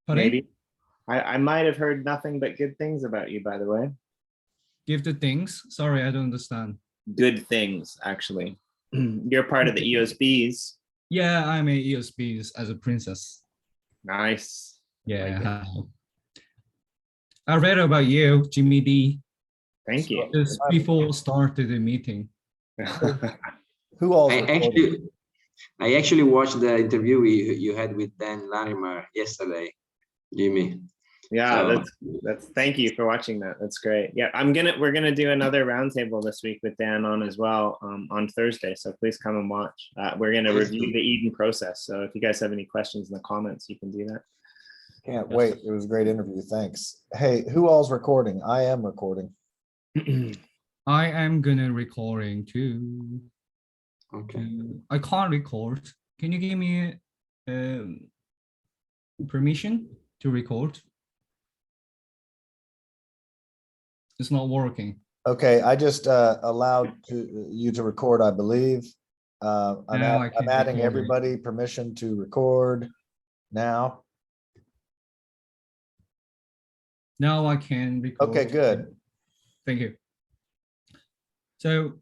Pardon? Maybe. I might have heard nothing but good things about you, by the way. Give the things. Sorry, I don't understand. Good things, actually. You're part of the EOSBs. Yeah, I'm a EOS as a princess. Nice. Yeah. I read about you, Jimmy D. Thank you. Just before started the meeting. Who all? I actually watched the interview you had with Dan Larimer yesterday, Jimmy. Yeah, So, that's thank you for watching that. That's great. Yeah, we're gonna do another roundtable this week with Dan on as well on Thursday. So please come and watch. We're gonna review the Eden process. So if you guys have any questions in the comments, you can do that. Can't wait. It was a great interview. Thanks. Hey, who all's recording? I am recording. I am gonna recording too. okay. I can't record. Can you give me permission to record? It's not working. Okay, I just allowed you to record, I believe. I'm adding everybody permission to record now. Now I can record. Okay, good. Thank you. So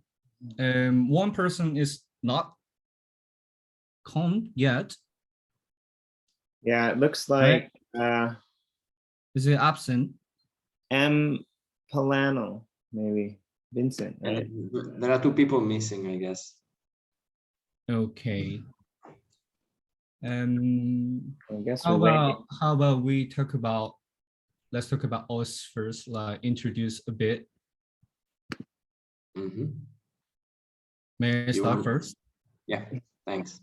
one person is not come yet. Yeah, it looks like Is it absent? M. Polano, maybe Vincent. Right? There are 2 people missing, I guess. Okay. I guess how about we talk about, let's talk about us first, like introduce a bit. May I start first? Yeah, thanks.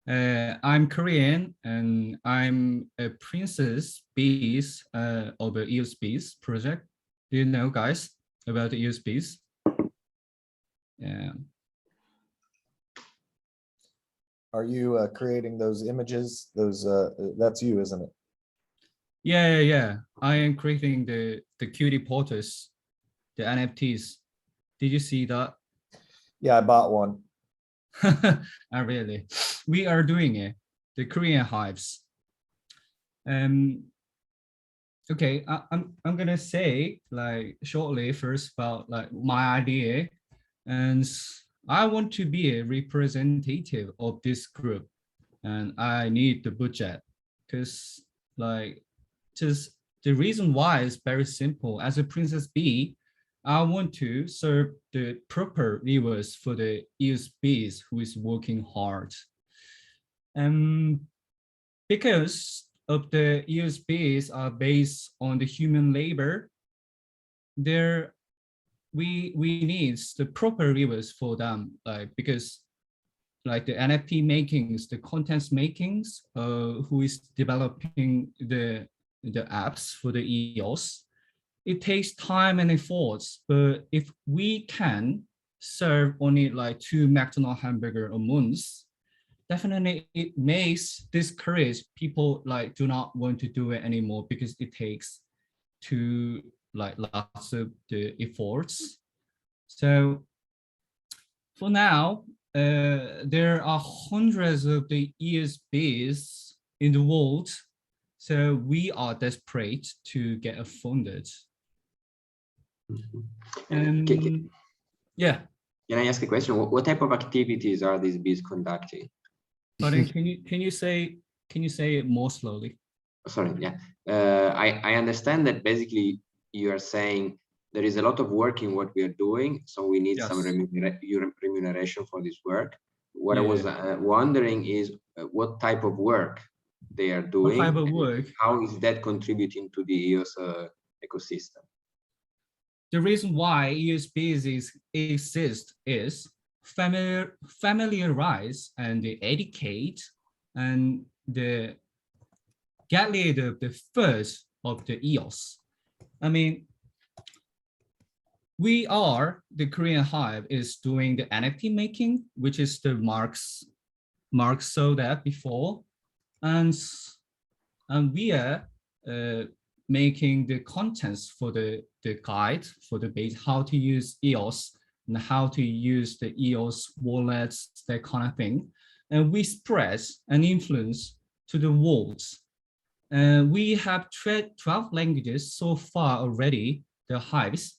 I'm Korean and I'm a princess bees of the EOS bees project. Do you know, guys, about the EOS bees? Yeah. Are you creating those images? Those that's you, isn't it? Yeah. I am creating the cutie porters, the NFTs. Did you see that? Yeah, I bought one. Really. We are doing it, the Korean hives. Okay, I'm gonna say like shortly first about like my idea, and I want to be a representative of this group, and I need the budget because like just the reason why is very simple. As a princess bee, I want to serve the proper viewers for the EOS bees who is working hard. Because of the EOS bees are based on the human labor, we need the proper viewers for them, like because like the NFT makings, the contents makings, who is developing the apps for the EOS. It takes time and efforts, but if we can serve only like 2 McDonald's hamburger a month, definitely it makes discourage people like do not want to do it anymore because it takes to like lots of the efforts. So for now, there are hundreds of the ESBs in the world. So we are desperate to get funded. Yeah. Can I ask a question? What type of activities are these bees conducting? But then can you say it more slowly? Sorry, yeah. I understand that basically you are saying there is a lot of work in what we are doing, so we need some remuneration for this work. What I was wondering is what type of work they are doing. What type of work? How is that contributing to the EOS ecosystem? The reason why EOSBs exist is familiarize and educate and get rid of the first of the EOS. I mean, the Korean Hive is doing the NFT making, which is the Marx saw that before, and we are making the contents for the guide for the base, how to use EOS and how to use the EOS wallets, that kind of thing. And we spread and influence to the world. We have 12 languages so far already, the hives,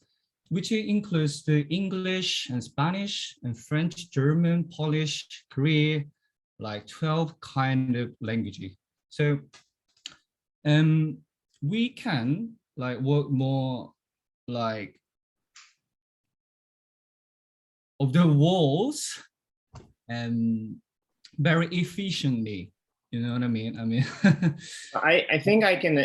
which includes the English and Spanish and French, German, Polish, Korean, like 12 kind of languages. So we can like work more like of the walls and very efficiently. You know what I mean? I mean, I think I can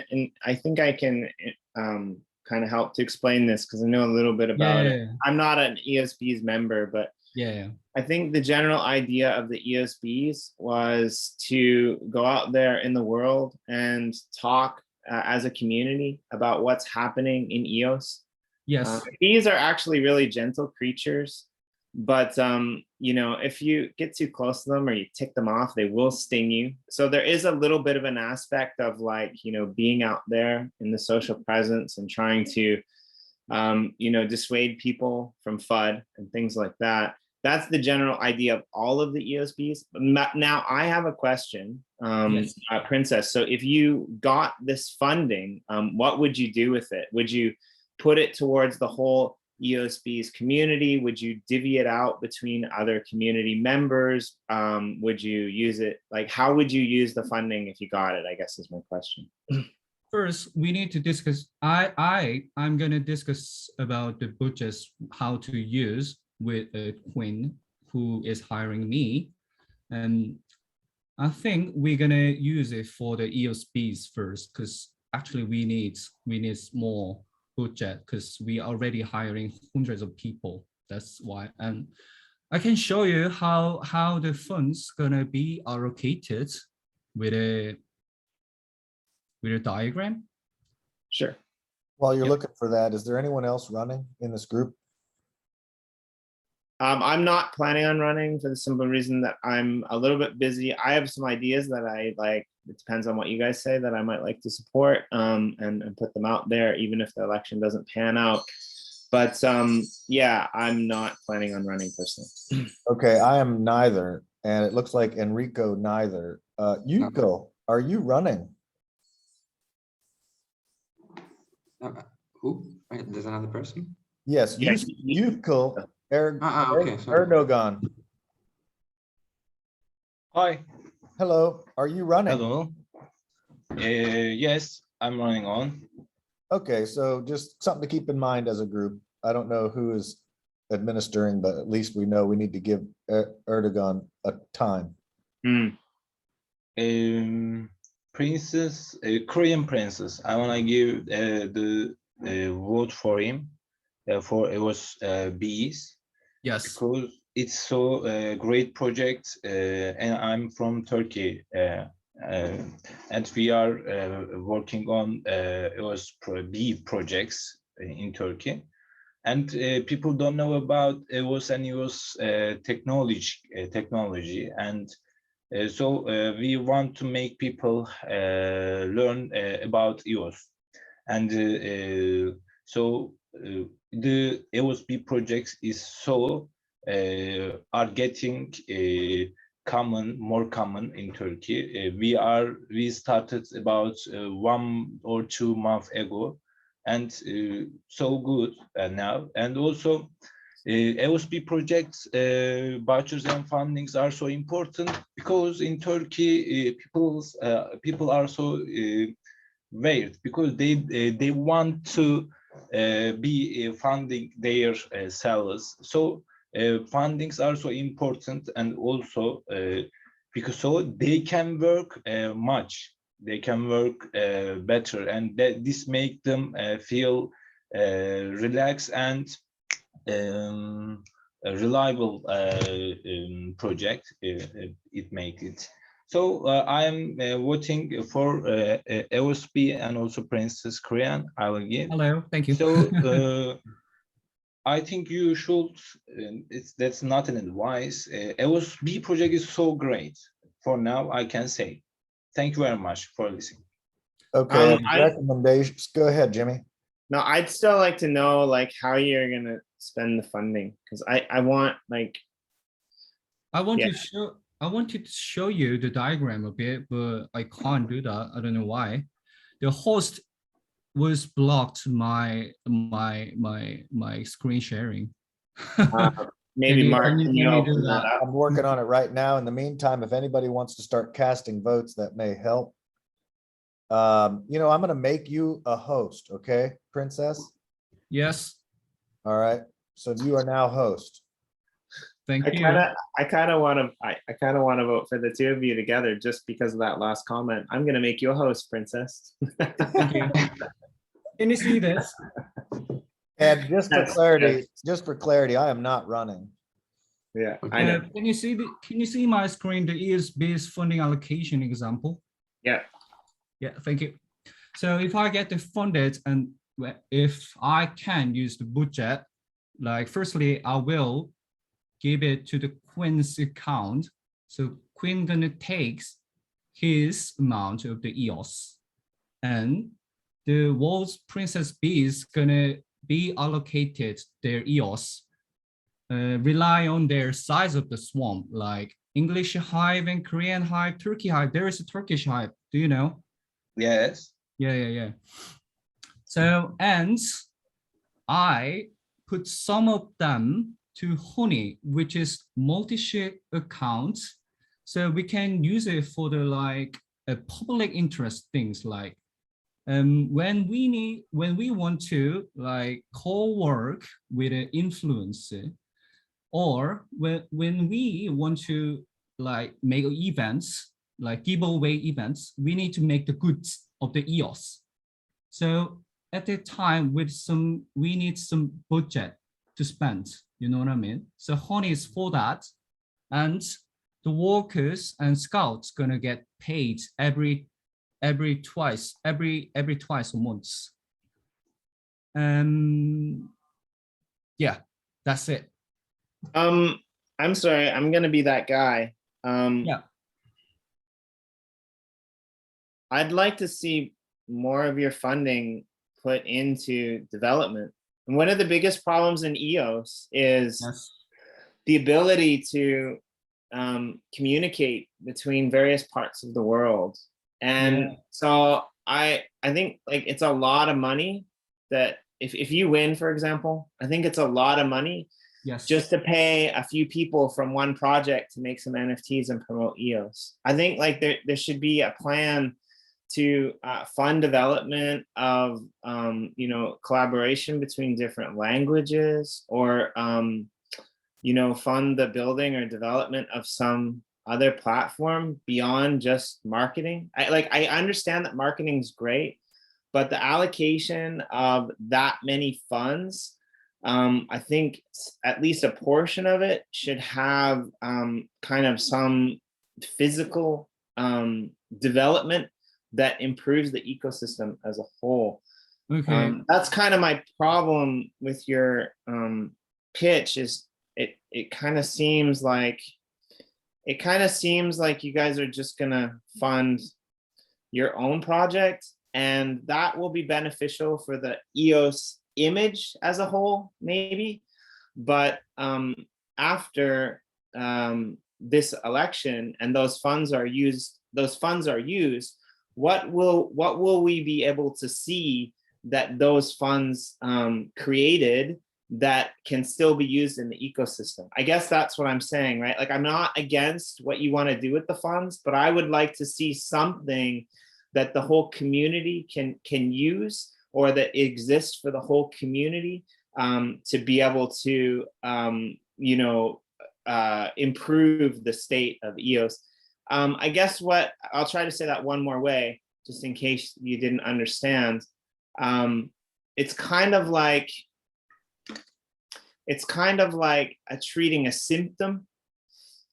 kind of help to explain this because I know a little bit about it. I'm not an EOSB's member, but I think the general idea of the EOSBs was to go out there in the world and talk as a community about what's happening in EOS. Yes. Bees are actually really gentle creatures, but you know, if you get too close to them or you tick them off, they will sting you. So there is a little bit of an aspect of like, you know, being out there in the social presence and trying to you know, dissuade people from FUD and things like that. That's the general idea of all of the EOSBs. Now I have a question, Princess. So if you got this funding, what would you do with it? Would you put it towards the whole EOSB's community? Would you divvy it out between other community members? Would you use it? Like, how would you use the funding if you got it, I guess is my question. First, we need to discuss, I'm gonna discuss about the budgets, how to use with Quinn, who is hiring me. And I think we're gonna use it for the EOSBs first, because actually we need more budget because we are already hiring hundreds of people. That's why. And I can show you how the funds gonna be allocated with a diagram. Sure. While you're looking for that, is there anyone else running in this group? I'm not planning on running for the simple reason that I'm a little bit busy. I have some ideas that I like. It depends on what you guys say that I might like to support and put them out there, even if the election doesn't pan out. But yeah, I'm not planning on running personally. Okay, I am neither. And it looks like Enrico neither. Yuko, are you running? Who? There's another person? Yes, Yeah, Yuko Okay, sorry. Erdogan. Hi. Hello, are you running? Hello. Yes, I'm running on. Okay, so just something to keep in mind as a group. I don't know who is administering, but at least we know we need to give Erdogan a time. Princess, Korean princess. I want to give the vote for him for EOS bees. Yes. Because it's so great project, and I'm from Turkey, and we are working on EOS bee projects in Turkey. And people don't know about EOS and EOS technology, and so we want to make people learn about EOS, and so the EOS bee projects is so are getting more common in Turkey. We started about 1 or 2 months ago, and so good now. And also EOSB projects, budgets and fundings are so important because in Turkey people are so weird because they want to be funding their sellers. So fundings are so important, and also because so they can work much. They can work better, and this make them feel relaxed and a reliable project. It makes it. So I am voting for EOSB and also Princess Korean. I will give. Hello, thank you. So I think you should. That's not an advice. EOSB project is so great. For now, I can say. Thank you very much for listening. Okay, recommendations. Go ahead, Jimmy. No, I'd still like to know like how you're gonna spend the funding, because I want like I wanted to show you the diagram a bit, but I can't do that. I don't know why. the host was blocked my screen sharing. Maybe Mark, can you open do that that? up? I'm working on it right now. In the meantime, if anybody wants to start casting votes, that may help. You know, I'm gonna make you a host, okay, Princess? Yes, All right, so you are now host. thank I you. kind of want to vote for the two of you together just because of that last comment. I'm gonna make you a host, Princess. Thank you. Can you see this? And just for That's- clarity, I am not running. Yeah, I know. Can you see my screen, the EOS-based funding allocation example? Yeah. Yeah, thank you. So if I get the funded and if I can use the budget, like firstly, I will give it to the Quinn's account. So Quinn gonna takes his amount of the EOS, and the world's Princess B is gonna be allocated their EOS, rely on their size of the swarm, like English hive and Korean hive, Turkey hive. There is a Turkish hive. Do you know? Yes. Yeah. So, and I put some of them to Honey, which is multi-share account. So we can use it for the like public interest things like when we want to like co-work with an influencer, or when we want to like make events, like giveaway events, we need to make the goods of the EOS. So at that time, we need some budget to spend, you know what I mean? So Honey is for that. And the workers and scouts gonna get paid every twice a month. Yeah, that's it. I'm sorry, I'm gonna be that guy. Yeah. I'd like to see more of your funding put into development. And one of the biggest problems in EOS is the ability to communicate between various parts of the world. And so I think like it's a lot of money that if you win, for example, I think it's a lot of money just to pay a few people from one project to make some NFTs and promote EOS. I think like there should be a plan to fund development of collaboration between different languages, or fund the building or development of some other platform beyond just marketing. I understand that marketing is great, but the allocation of that many funds, I think at least a portion of it should have kind of some physical development that improves the ecosystem as a whole. Okay. That's kind of my problem with your pitch. Is it kind of seems like you guys are just gonna fund your own project, and that will be beneficial for the EOS image as a whole, maybe. But after this election and those funds are used, what will we be able to see that those funds created that can still be used in the ecosystem? I guess that's what I'm saying, right? Like, I'm not against what you want to do with the funds, but I would like to see something that the whole community can use, or that exists for the whole community to be able to improve the state of EOS. I guess what I'll try to say that one more way, just in case you didn't understand. It's kind of like treating a symptom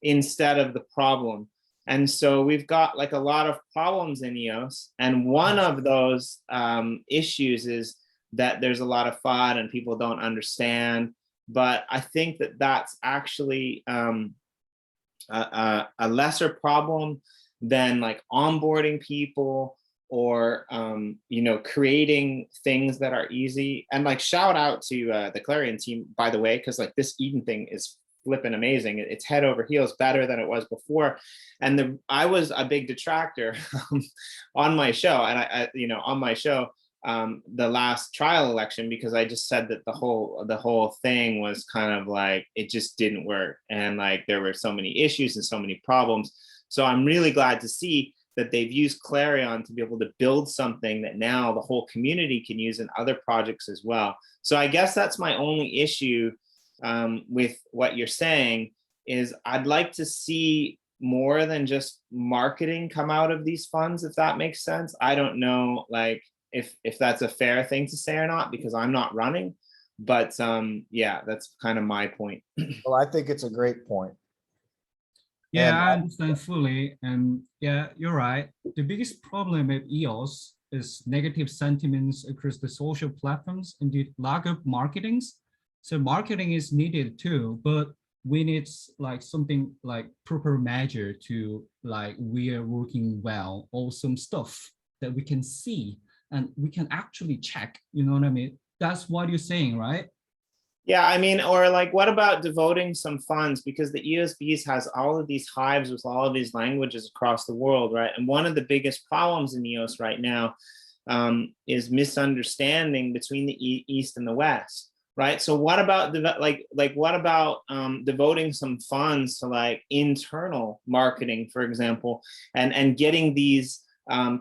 instead of the problem. And so we've got like a lot of problems in EOS, and one of those issues is that there's a lot of FUD and people don't understand. But I think that that's actually a lesser problem than like onboarding people, or creating things that are easy. And like, shout out to the Clarion team, by the way, because like this Eden thing is flipping amazing. It's head over heels better than it was before. And I was a big detractor on my show, and on my show, the last trial election, because I just said that the whole thing was kind of like, it just didn't work, and like there were so many issues and so many problems. So I'm really glad to see that they've used Clarion to be able to build something that now the whole community can use in other projects as well. So I guess that's my only issue with what you're saying, is I'd like to see more than just marketing come out of these funds, if that makes sense. I don't know, like, if that's a fair thing to say or not, because I'm not running, but yeah, that's kind of my point. Well, I think it's a great point. Yeah, And I understand fully. And yeah, you're right. The biggest problem at EOS is negative sentiments across the social platforms and the lack of marketings. So marketing is needed too, but we need like something like proper measure to like we are working well, or some stuff that we can see and we can actually check, you know what I mean? That's what you're saying, right? Yeah, I mean, or like, what about devoting some funds? Because the EOSBs has all of these hives with all of these languages across the world, right? And one of the biggest problems in EOS right now is misunderstanding between the East and the West, right? So what about what about devoting some funds to like internal marketing, for example, and getting these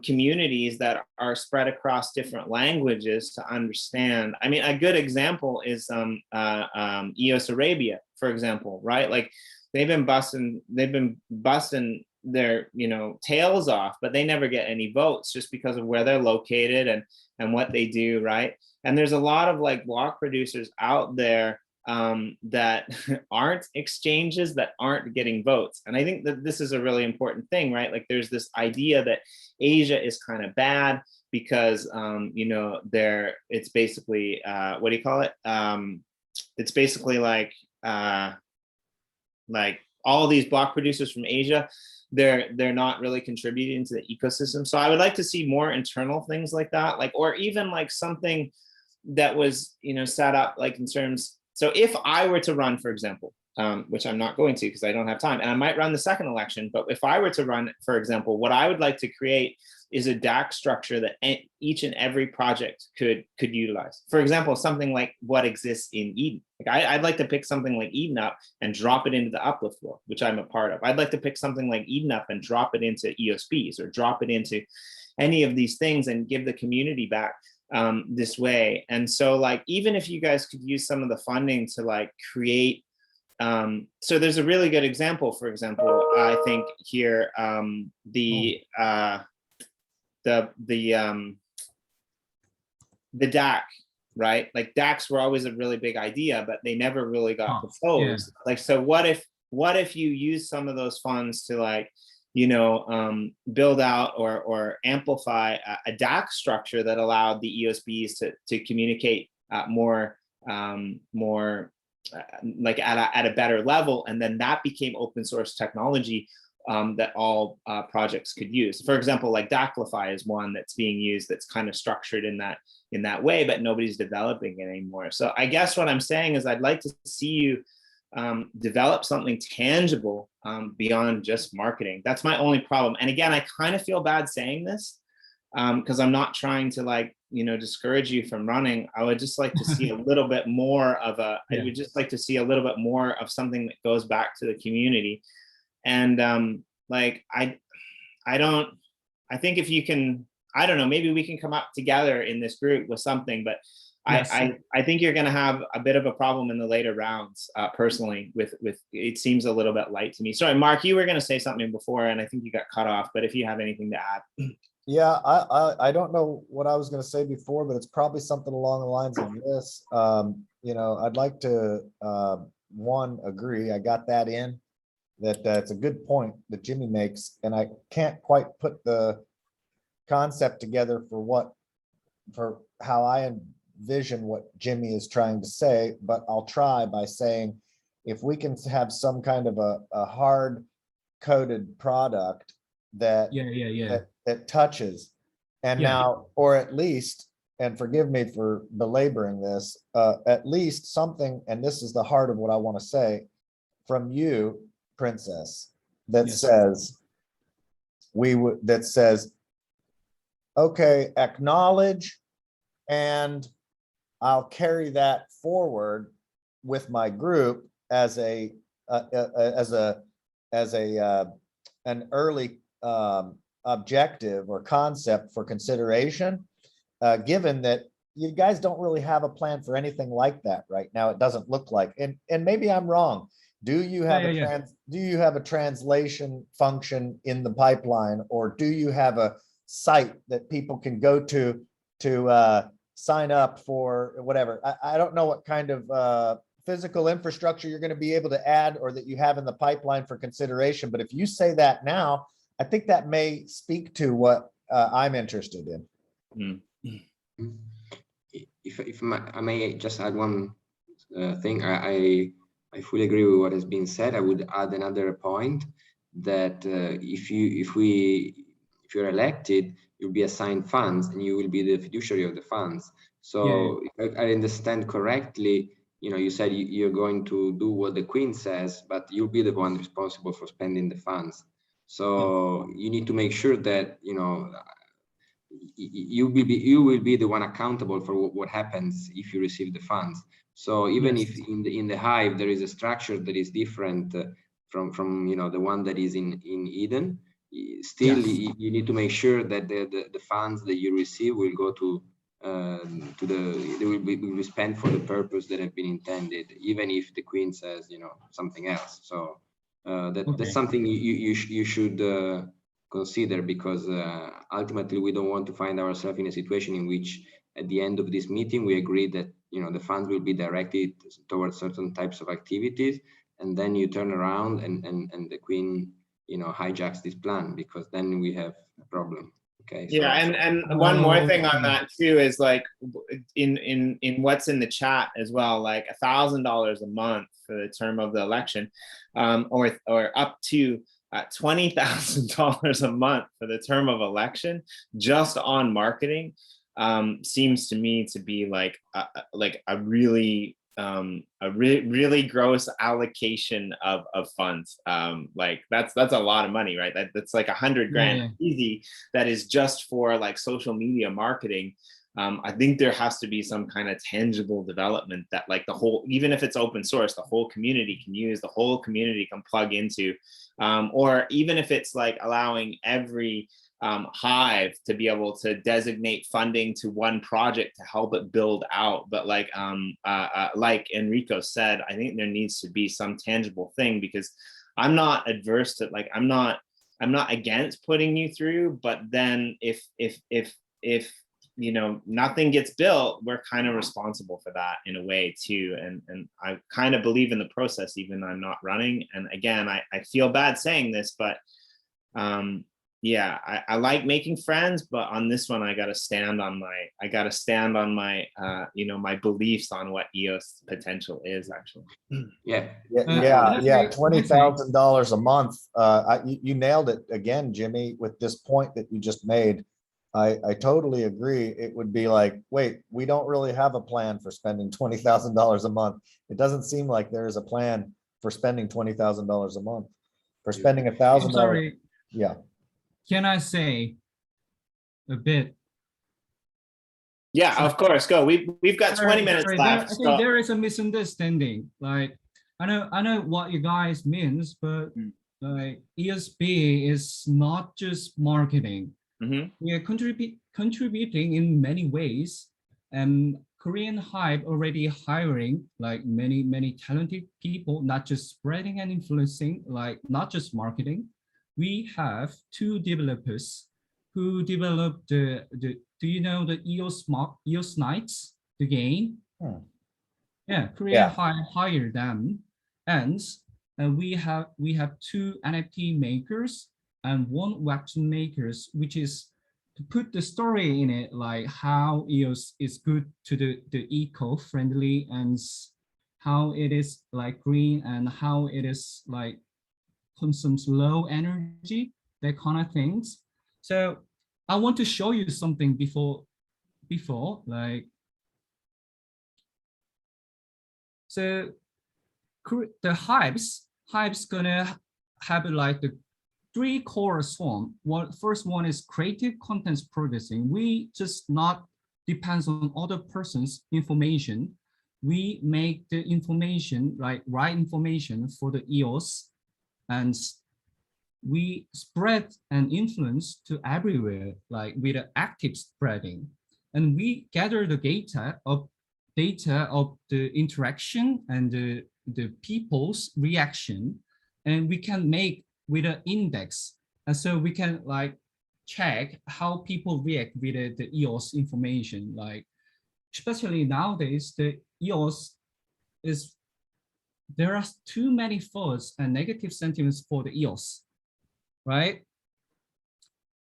communities that are spread across different languages to understand. I mean, a good example is EOS Arabia, for example, right? Like they've been busting their tails off, but they never get any votes just because of where they're located and what they do, right? And there's a lot of like block producers out there that aren't exchanges, that aren't getting votes. And I think that this is a really important thing, right? Like there's this idea that Asia is kind of bad because it's basically what do you call it? It's basically like all these block producers from Asia, they're not really contributing to the ecosystem. So I would like to see more internal things like that, like, or even like something that was set up like in terms. So if I were to run, for example, which I'm not going to because I don't have time, and I might run the second election, but if I were to run, for example, what I would like to create is a DAX structure that each and every project could utilize. For example, something like what exists in Eden. Like I'd like to pick something like Eden up and drop it into the uplift world, which I'm a part of. I'd like to pick something like Eden up and drop it into EOSBs or drop it into any of these things and give the community back this way. And so like, even if you guys could use some of the funding to like create, so there's a really good example, for example, I think here, the DAC, right? Like DACs were always a really big idea, but they never really got proposed. Yeah. Like, so what if you use some of those funds to like, build out or amplify a DAC structure that allowed the EOSBs to communicate more like at a better level, and then that became open source technology that all projects could use. For example, like DAClify is one that's being used that's kind of structured in that way, but nobody's developing it anymore. So I guess what I'm saying is I'd like to see you develop something tangible beyond just marketing. That's my only problem. And again, I kind of feel bad saying this because I'm not trying to like, discourage you from running. I would just like to see a little bit more of I would just like to see a little bit more of something that goes back to the community. And like, I think if you can, I don't know, maybe we can come up together in this group with something, but yes. I think you're going to have a bit of a problem in the later rounds, personally, with it seems a little bit light to me. Sorry, Mark, you were going to say something before, and I think you got cut off, but if you have anything to add. Yeah, I don't know what I was going to say before, but it's probably something along the lines of this. I'd like to, one, agree, I got that in, that it's a good point that Jimmy makes, and I can't quite put the concept together for how I envision what Jimmy is trying to say, but I'll try by saying, if we can have some kind of a hard coded product that that touches, and now, or at least, and forgive me for belaboring this, at least something, and this is the heart of what I want to say, from you, Princess, that Yes. says, okay, acknowledge, and I'll carry that forward with my group as an early objective or concept for consideration, given that you guys don't really have a plan for anything like that right now. It doesn't look like, and maybe I'm wrong. Do you have do you have a translation function in the pipeline, or do you have a site that people can go to sign up for whatever? I don't know what kind of physical infrastructure you're going to be able to add or that you have in the pipeline for consideration. But if you say that now, I think that may speak to what I'm interested in. If I may just add one thing, I fully agree with what has been said. I would add another point that if you're elected, you'll be assigned funds and you will be the fiduciary of the funds. So if I understand correctly, you said you're going to do what the Queen says, but you'll be the one responsible for spending the funds. So you need to make sure that you will be the one accountable for what happens if you receive the funds. So even if in the Hive there is a structure that is different from the one that is in Eden, still you need to make sure that the funds that you receive will go to they will be spent for the purpose that have been intended, even if the Queen says something else. So that's something you should consider, because ultimately we don't want to find ourselves in a situation in which at the end of this meeting we agree that the funds will be directed towards certain types of activities, and then you turn around and the Queen hijacks this plan, because then we have a problem. Okay. Yeah, and one more thing on that too is like in what's in the chat as well, like $1,000 a month for the term of the election, or up to $20,000 a month for the term of election just on marketing seems to me to be like a really really gross allocation of funds. Like that's a lot of money, right? That's like 100 grand easy. That is just for like social media marketing. I think there has to be some kind of tangible development that like the whole, even if it's open source, the whole community can use, the whole community can plug into, or even if it's like allowing every Hive to be able to designate funding to one project to help it build out. But like Enrico said, I think there needs to be some tangible thing, because I'm not adverse to, like, I'm not against putting you through, but then if nothing gets built, we're kind of responsible for that in a way too. And I kind of believe in the process, even though I'm not running. And again, I feel bad saying this, but yeah, I like making friends, but on this one, I got to stand on my my beliefs on what EOS potential is actually. Yeah. $20,000 a month. You nailed it again, Jimmy, with this point that you just made. I totally agree. It would be like, wait, we don't really have a plan for spending $20,000 a month. It doesn't seem like there is a plan for spending $20,000 a month. For spending $1,000. Yeah. Can I say a bit? Yeah, of course. Go. We've got 20 minutes left. I think there is a misunderstanding. Like I know what you guys means, but like ESB is not just marketing. We are contributing in many ways, and Korean Hive already hiring like many talented people, not just spreading and influencing, like not just marketing. We have 2 developers who developed the do you know the EOS Knights, the game? Yeah, Korean Hive hired them, and we have 2 NFT makers and 1 webtoon makers, which is to put the story in it, like how EOS is good to the eco-friendly, and how it is like green, and how it is like consumes low energy, that kind of things. So I want to show you something before like, so the Hives Hive's gonna have like the 3 core swarm. First one is creative content producing. We just not depends on other person's information. We make the information, like right information for the EOS, and we spread and influence to everywhere, like with an active spreading. And we gather the data of the interaction and the people's reaction, and we can make with an index. And so we can like check how people react with the EOS information. Like, especially nowadays, the EOS is, there are too many thoughts and negative sentiments for the EOS, right?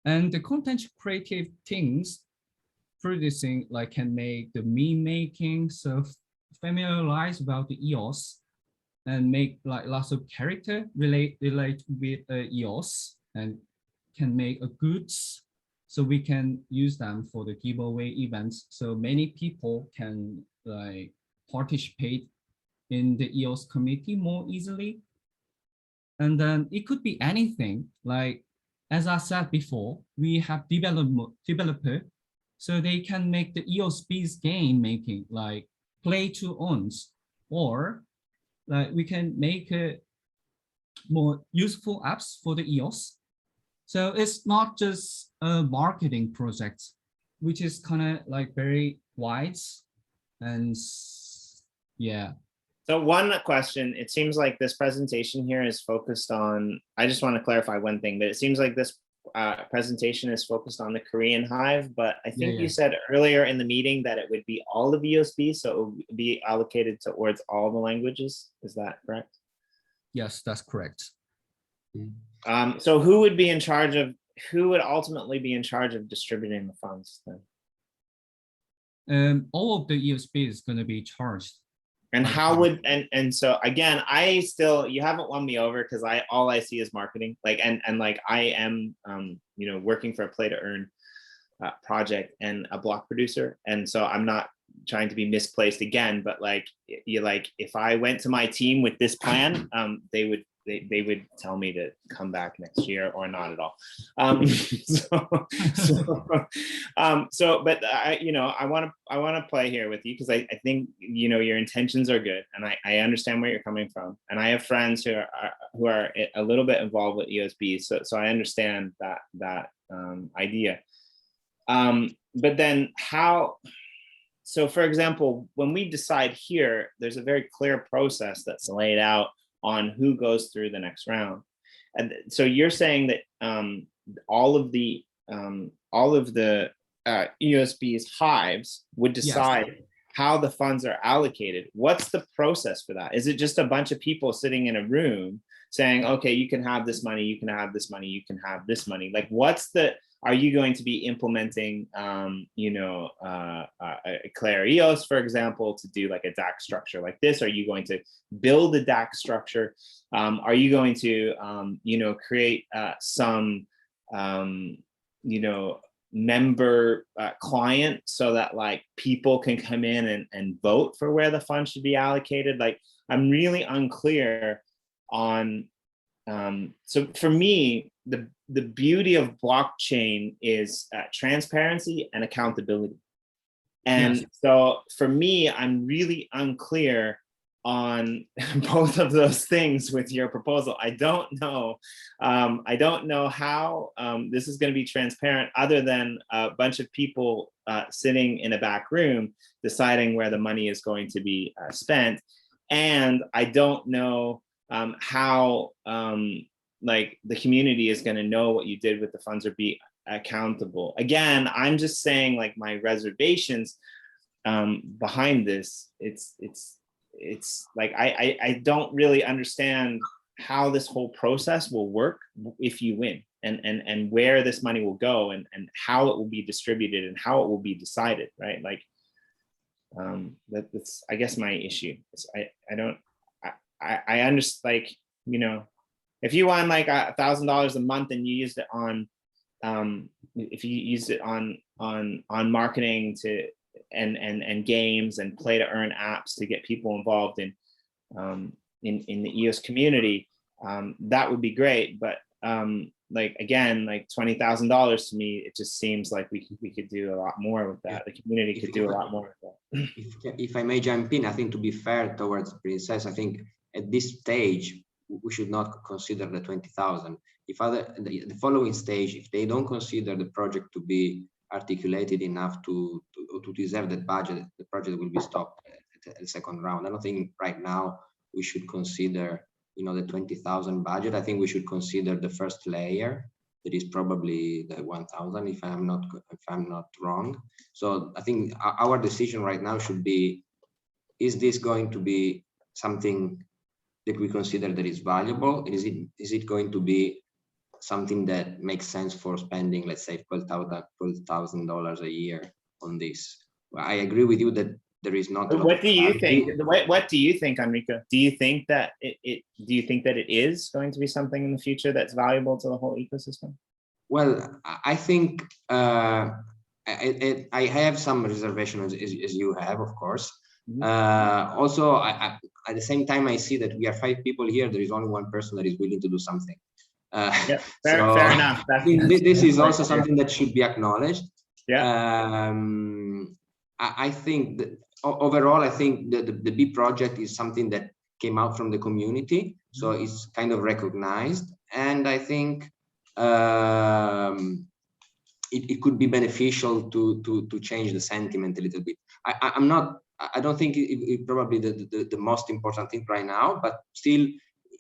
And the content creative things producing like can make the meme making, so familiarize about the EOS and make like lots of character relate with EOS, and can make a goods, so we can use them for the giveaway events, so many people can like participate in the EOS community more easily. And then it could be anything, like as I said before, we have developer, so they can make the EOS-based game making, like play to owns, or like we can make more useful apps for the EOS. So it's not just a marketing project, which is kind of like very wide. And yeah. So one question, it seems like this presentation here is focused on, I just want to clarify one thing, but it seems like this presentation is focused on the Korean Hive, but I think you said earlier in the meeting that it would be all of EOSB, so it would be allocated towards all the languages. Is that correct? Yes, that's correct. So who would be in charge of, who would ultimately be in charge of distributing the funds then? All of the EOSB is going to be charged. And how would, and so again, I still, you haven't won me over, because all I see is marketing, like, and like I am you know, working for a play to earn project and a block producer, and so I'm not trying to be misplaced again, but like, you like, if I went to my team with this plan, they would tell me to come back next year or not at all. But you know, I want to play here with you, because I think, you know, your intentions are good, and I understand where you're coming from, and I have friends who are a little bit involved with EOSB, so I understand that idea. But then how? So for example, when we decide here, there's a very clear process that's laid out on who goes through the next round. And so you're saying that all of the EOSB's hives would decide how the funds are allocated. What's the process for that? Is it just a bunch of people sitting in a room saying, okay, you can have this money, you can have this money, you can have this money? Like, what's the, are you going to be implementing, you know, Claire EOS, for example, to do like a DAX structure like this? Are you going to build a DAX structure? Are you going to, you know, create some, you know, member client, so that like people can come in and vote for where the funds should be allocated? Like, I'm really unclear on, so for me, the beauty of blockchain is transparency and accountability. And so for me, I'm really unclear on both of those things with your proposal. I don't know how this is going to be transparent, other than a bunch of people sitting in a back room deciding where the money is going to be spent. And I don't know how like the community is going to know what you did with the funds or be accountable. Again, I'm just saying, like, my reservations behind this, it's like I don't really understand how this whole process will work if you win, and where this money will go, and how it will be distributed, and how it will be decided, right? Like, that's, I guess, my issue. I understand, like, you know, if you won like $1,000 a month and you used it on, if you used it on marketing to and games and play to earn apps to get people involved in in the EOS community, that would be great. But like again, like $20,000 to me, it just seems like we could do a lot more with that. The community could do a lot more with that. If I may jump in, I think to be fair towards Princess, I think at this stage we should not consider the 20,000. If the following stage, if they don't consider the project to be articulated enough to deserve that budget, the project will be stopped at the second round. I don't think right now we should consider, you know, the 20,000 budget. I think we should consider the first layer. That is probably the 1,000, if I'm not wrong. So I think our decision right now should be: is this going to be something that we consider that is valuable? Is it going to be something that makes sense for spending, let's say, $12,000 a year on this? I agree with you that there is not. What do you think? What do you think, Enrico? Do you think that it is going to be something in the future that's valuable to the whole ecosystem? Well, I think I have some reservations, as you have, of course. Also, at the same time, I see that we are 5 people here. There is only one person that is willing to do something. Yeah, fair enough. This is also something that should be acknowledged. Yeah. I think that overall, I think the B project is something that came out from the community, so it's kind of recognized, and I think it could be beneficial to change the sentiment a little bit. I don't think it probably the most important thing right now, but still,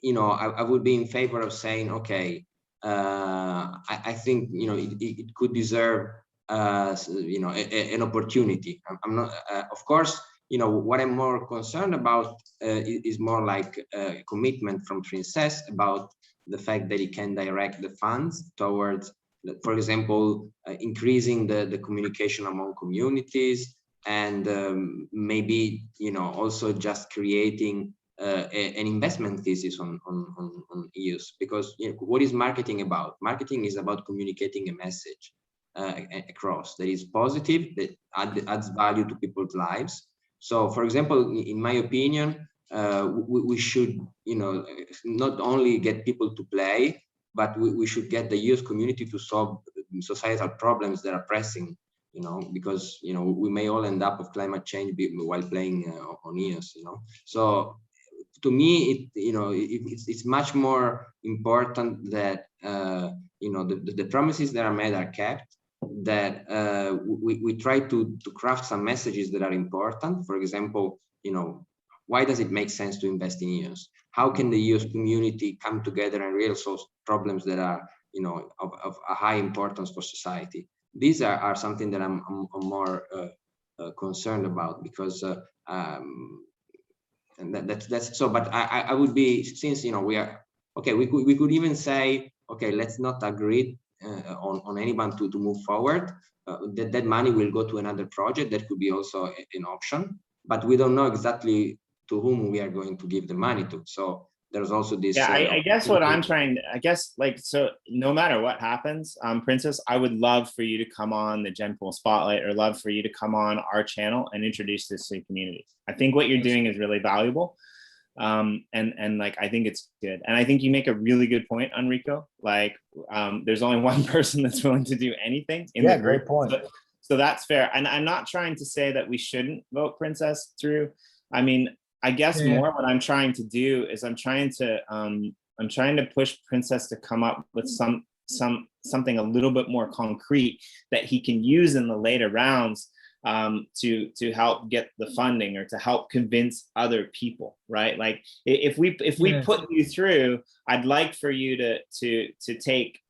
you know, I would be in favor of saying, okay, I think, you know, it could deserve, you know, an opportunity. I'm not, of course, you know, what I'm more concerned about is more like a commitment from Princess about the fact that he can direct the funds towards, for example, increasing the communication among communities, and maybe, you know, also just creating an investment thesis on EOS, because, you know, what is marketing about? Marketing is about communicating a message across that is positive, that adds value to people's lives. So, for example, in my opinion, we should, you know, not only get people to play, but we should get the EOS community to solve societal problems that are pressing, you know, because, you know, we may all end up with climate change while playing on EOS, you know. So to me, it's much more important that, you know, the promises that are made are kept, that we try to craft some messages that are important. For example, you know, why does it make sense to invest in EOS? How can the EOS community come together and really solve problems that are, you know, of a high importance for society? These are something that I'm more concerned about, because and that's so. But I would be, since, you know, we are okay, we could even say, okay, let's not agree on anyone to move forward. That money will go to another project. That could be also an option, but we don't know exactly to whom we are going to give the money to. So there's also this. Yeah, I guess what I'm trying to, like, so no matter what happens, Princess, I would love for you to come on the Genpool Spotlight, or love for you to come on our channel and introduce this to the community. I think what you're doing is really valuable. And like, I think it's good. And I think you make a really good point, Enrico. Like, there's only one person that's willing to do anything in the group. Great point. So that's fair. And I'm not trying to say that we shouldn't vote Princess through. I mean, I guess more what I'm trying to do is I'm trying to push Princess to come up with something a little bit more concrete that he can use in the later rounds to help get the funding, or to help convince other people, right? Like, if we put you through, I'd like for you to take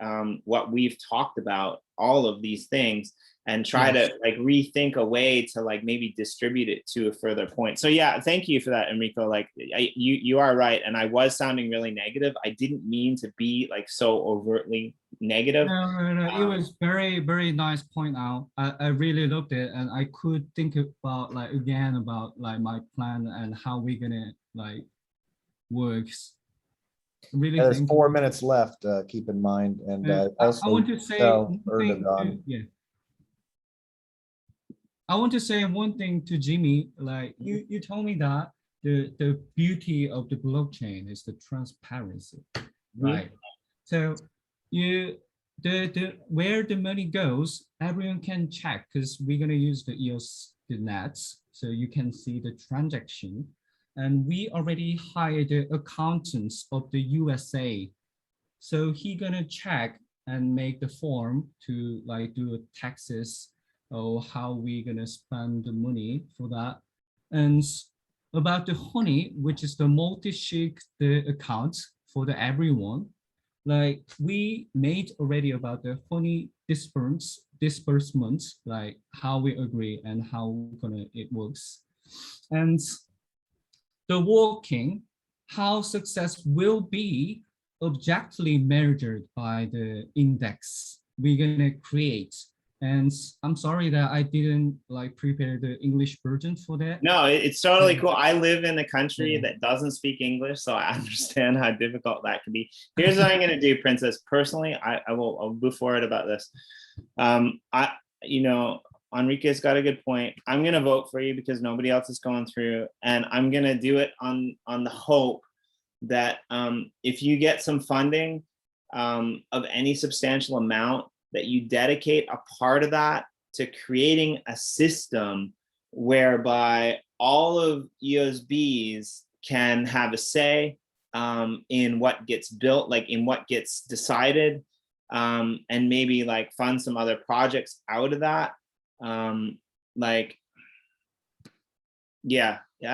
what we've talked about, all of these things, and try to like rethink a way to like maybe distribute it to a further point. So yeah, thank you for that, Enrico. Like, you are right, and I was sounding really negative. I didn't mean to be like so overtly negative. No. It was very, very nice point out. I really loved it, and I could think about like again about like my plan and how we're gonna like works. Really, there's 4 minutes left. Keep in mind, and also I want to say I want to say one thing to Jimmy. Like, you told me that the beauty of the blockchain is the transparency, right? So where the money goes, everyone can check, because we're gonna use the EOS the nets, so you can see the transaction. And we already hired the accountants of the USA, so he gonna check and make the form to like do taxes or how we gonna spend the money for that. And about the honey, which is the multi-sig the account for the everyone, like we made already about the honey disbursements, like how we agree and how it works. And the working, how success will be objectively measured by the index we're gonna create. And I'm sorry that I didn't like prepare the English version for that. No, it's totally cool. I live in a country that doesn't speak English, so I understand how difficult that can be. Here's what I'm gonna do, Princess. Personally, I'll move forward about this. Enrique's got a good point. I'm gonna vote for you because nobody else is going through, and I'm gonna do it on the hope that if you get some funding of any substantial amount, that you dedicate a part of that to creating a system whereby all of EOSBs can have a say in what gets built, like in what gets decided, and maybe like fund some other projects out of that. I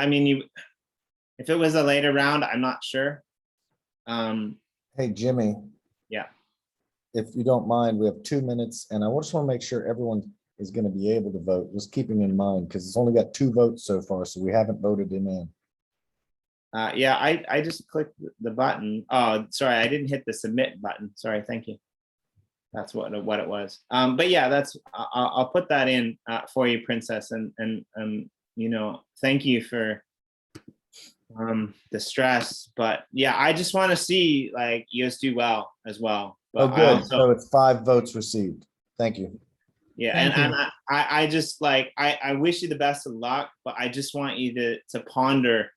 mean, if it was a later round, I'm not sure. Hey, Jimmy. Yeah. If you don't mind, we have 2 minutes, and I just want to make sure everyone is going to be able to vote, just keeping in mind, because it's only got 2 votes so far, so we haven't voted him in. Yeah, I just clicked the button. Oh, sorry, I didn't hit the submit button. Sorry, thank you. That's what it was. But yeah, I'll put that in for you, Princess, and thank you for the stress. But yeah, I just want to see like EOS do well as well. But Oh, good. So it's 5 votes received. Thank you. Yeah, and I just like I wish you the best of luck, but I just want you to ponder,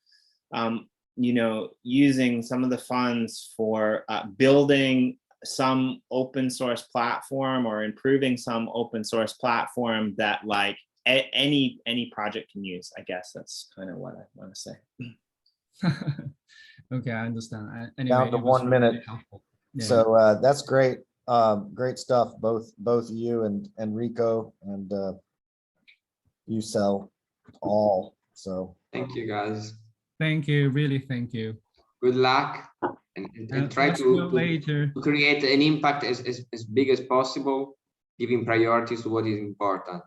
using some of the funds for building some open source platform or improving some open source platform that like any project can use. I guess that's kind of what I want to say. Okay, I understand. Anyway, down to 1 minute. Yeah. So that's great. Great stuff, both you and Rico and you sell all. So thank you, guys. Thank you, really thank you. Good luck, and try to create an impact as big as possible, giving priorities to what is important.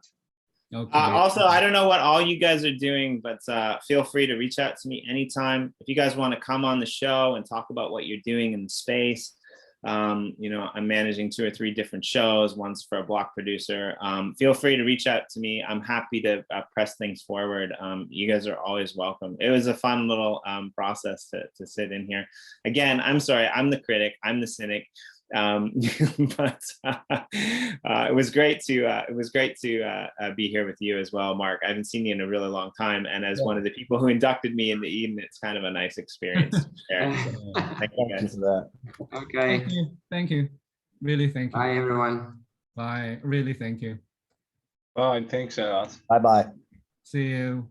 Okay. Also, I don't know what all you guys are doing, but feel free to reach out to me anytime. If you guys want to come on the show and talk about what you're doing in the space, I'm managing 2 or 3 different shows. One's for a block producer. Feel free to reach out to me. I'm happy to press things forward. You guys are always welcome. It was a fun little process to sit in here. Again, I'm sorry, I'm the critic, I'm the cynic. But it was great to be here with you as well, Mark. I haven't seen you in a really long time, and as one of the people who inducted me in the Eden, it's kind of a nice experience. Thank you guys. for that. Okay. Thank you. Really thank you. Bye, everyone. Bye. Really thank you. Bye. Thanks a lot. Bye-bye. See you.